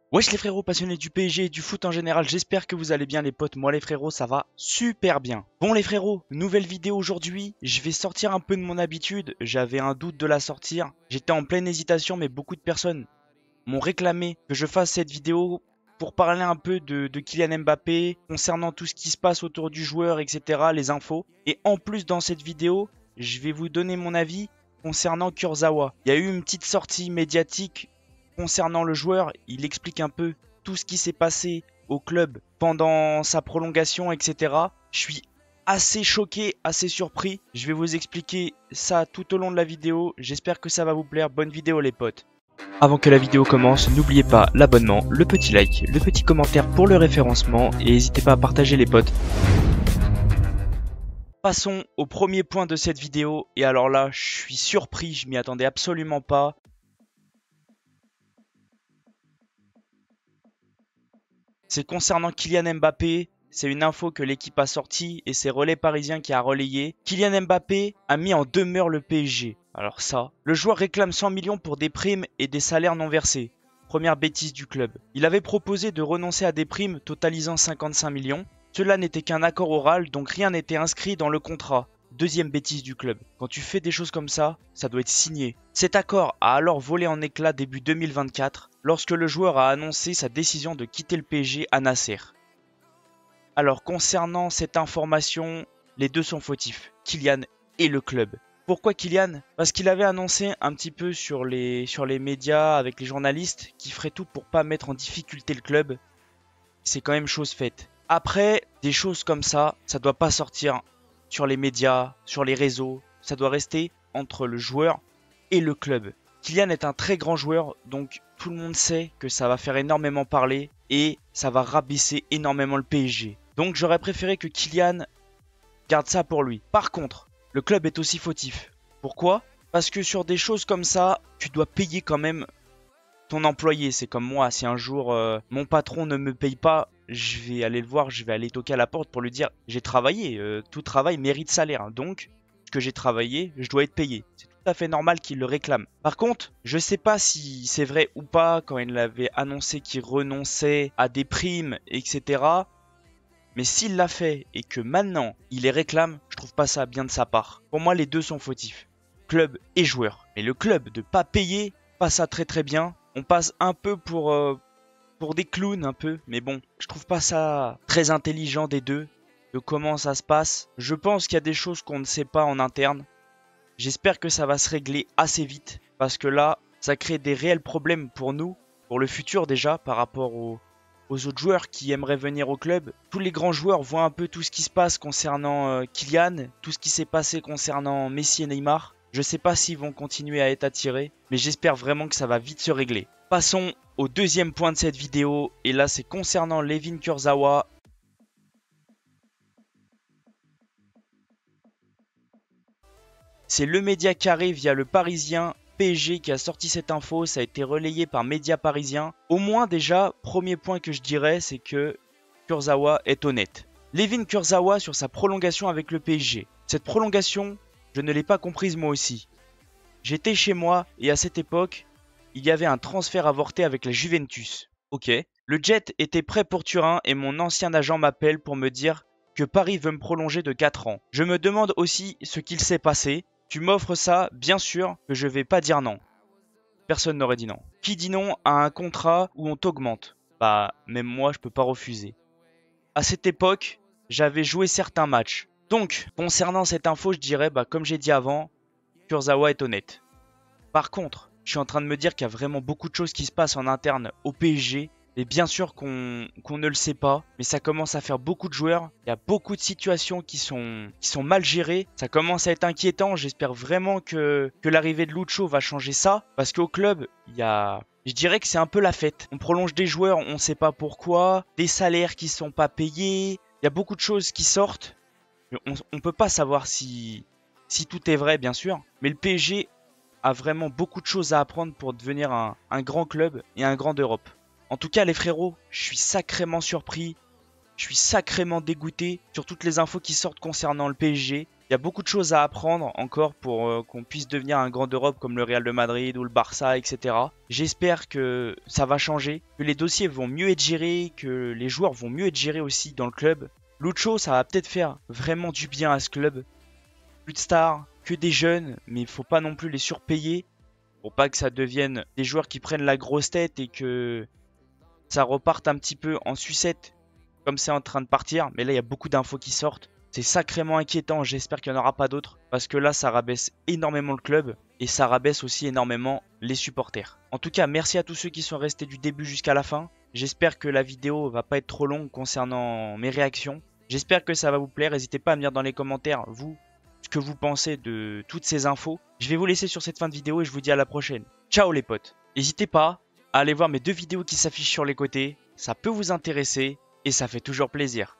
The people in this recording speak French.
Wesh les frérots passionnés du PSG et du foot en général, j'espère que vous allez bien les potes, moi les frérots ça va super bien. Bon les frérots, nouvelle vidéo aujourd'hui, je vais sortir un peu de mon habitude, j'avais un doute de la sortir, j'étais en pleine hésitation mais beaucoup de personnes m'ont réclamé que je fasse cette vidéo pour parler un peu de Kylian Mbappé, concernant tout ce qui se passe autour du joueur, etc., les infos. Et en plus dans cette vidéo, je vais vous donner mon avis concernant Kurzawa. Il y a eu une petite sortie médiatique concernant le joueur, il explique un peu tout ce qui s'est passé au club pendant sa prolongation, etc. Je suis assez choqué, assez surpris. Je vais vous expliquer ça tout au long de la vidéo. J'espère que ça va vous plaire. Bonne vidéo les potes. Avant que la vidéo commence, n'oubliez pas l'abonnement, le petit like, le petit commentaire pour le référencement et n'hésitez pas à partager les potes. Passons au premier point de cette vidéo. Et alors là, je suis surpris, je m'y attendais absolument pas. C'est concernant Kylian Mbappé, c'est une info que l'équipe a sortie et c'est Relais Parisien qui a relayé. Kylian Mbappé a mis en demeure le PSG. Alors ça, le joueur réclame 100 millions pour des primes et des salaires non versés. Première bêtise du club. Il avait proposé de renoncer à des primes totalisant 55 millions. Cela n'était qu'un accord oral, donc rien n'était inscrit dans le contrat. Deuxième bêtise du club. Quand tu fais des choses comme ça doit être signé. Cet accord a alors volé en éclats début 2024, lorsque le joueur a annoncé sa décision de quitter le PSG à Nasser. Alors concernant cette information, les deux sont fautifs, Kylian et le club. Pourquoi Kylian? Parce qu'il avait annoncé un petit peu sur les médias avec les journalistes qu'il ferait tout pour pas mettre en difficulté le club. C'est quand même chose faite. Après, des choses comme ça doit pas sortir sur les médias, sur les réseaux, ça doit rester entre le joueur et le club. Kylian est un très grand joueur, donc tout le monde sait que ça va faire énormément parler et ça va rabaisser énormément le PSG. Donc j'aurais préféré que Kylian garde ça pour lui. Par contre, le club est aussi fautif. Pourquoi? Parce que sur des choses comme ça, tu dois payer quand même ton employé. C'est comme moi, si un jour mon patron ne me paye pas, je vais aller le voir, je vais aller toquer à la porte pour lui dire j'ai travaillé, tout travail mérite salaire. Donc, ce que j'ai travaillé, je dois être payé. C'est tout à fait normal qu'il le réclame. Par contre, je sais pas si c'est vrai ou pas quand il avait annoncé qu'il renonçait à des primes, etc. Mais s'il l'a fait et que maintenant il les réclame, je trouve pas ça bien de sa part. Pour moi, les deux sont fautifs, club et joueur. Mais le club de pas payer, pas ça très bien. On passe un peu pour des clowns un peu, mais bon, je trouve pas ça très intelligent des deux, de comment ça se passe. Je pense qu'il y a des choses qu'on ne sait pas en interne. J'espère que ça va se régler assez vite, parce que là, ça crée des réels problèmes pour nous, pour le futur déjà, par rapport aux autres joueurs qui aimeraient venir au club. Tous les grands joueurs voient un peu tout ce qui se passe concernant Kylian, tout ce qui s'est passé concernant Messi et Neymar. Je sais pas s'ils vont continuer à être attirés, mais j'espère vraiment que ça va vite se régler. Passons au deuxième point de cette vidéo, et là c'est concernant Layvin Kurzawa. C'est le média carré via le Parisien PSG qui a sorti cette info, ça a été relayé par Média Parisien. Au moins déjà, premier point que je dirais, c'est que Kurzawa est honnête. Layvin Kurzawa sur sa prolongation avec le PSG. Cette prolongation, je ne l'ai pas comprise moi aussi. J'étais chez moi et à cette époque, il y avait un transfert avorté avec la Juventus. Ok. Le jet était prêt pour Turin et mon ancien agent m'appelle pour me dire que Paris veut me prolonger de 4 ans. Je me demande aussi ce qu'il s'est passé. Tu m'offres ça, bien sûr que je vais pas dire non. Personne n'aurait dit non. Qui dit non à un contrat où on t'augmente? Bah, même moi je peux pas refuser. À cette époque, j'avais joué certains matchs. Donc, concernant cette info, je dirais, comme j'ai dit avant, Kurzawa est honnête. Par contre, je suis en train de me dire qu'il y a vraiment beaucoup de choses qui se passent en interne au PSG. Et bien sûr qu'on ne le sait pas, mais ça commence à faire beaucoup de joueurs. Il y a beaucoup de situations qui sont mal gérées. Ça commence à être inquiétant. J'espère vraiment que l'arrivée de Lucho va changer ça. Parce qu'au club, je dirais que c'est un peu la fête. On prolonge des joueurs, on ne sait pas pourquoi. Des salaires qui ne sont pas payés. Il y a beaucoup de choses qui sortent. On ne peut pas savoir si tout est vrai, bien sûr. Mais le PSG a vraiment beaucoup de choses à apprendre pour devenir un grand club et un grand d'Europe. En tout cas les frérots, je suis sacrément surpris, je suis sacrément dégoûté sur toutes les infos qui sortent concernant le PSG. Il y a beaucoup de choses à apprendre encore pour qu'on puisse devenir un grand d'Europe comme le Real de Madrid ou le Barça, etc. J'espère que ça va changer, que les dossiers vont mieux être gérés, que les joueurs vont mieux être gérés aussi dans le club. Lucho, ça va peut-être faire vraiment du bien à ce club. Plus de stars, que des jeunes, mais il faut pas non plus les surpayer pour pas que ça devienne des joueurs qui prennent la grosse tête et que ça reparte un petit peu en sucette comme c'est en train de partir. Mais là, il y a beaucoup d'infos qui sortent. C'est sacrément inquiétant, j'espère qu'il n'y en aura pas d'autres. Parce que là, ça rabaisse énormément le club. Et ça rabaisse aussi énormément les supporters. En tout cas, merci à tous ceux qui sont restés du début jusqu'à la fin. J'espère que la vidéo va pas être trop longue concernant mes réactions. J'espère que ça va vous plaire. N'hésitez pas à me dire dans les commentaires, vous, ce que vous pensez de toutes ces infos. Je vais vous laisser sur cette fin de vidéo et je vous dis à la prochaine. Ciao les potes. N'hésitez pas à aller voir mes 2 vidéos qui s'affichent sur les côtés. Ça peut vous intéresser et ça fait toujours plaisir.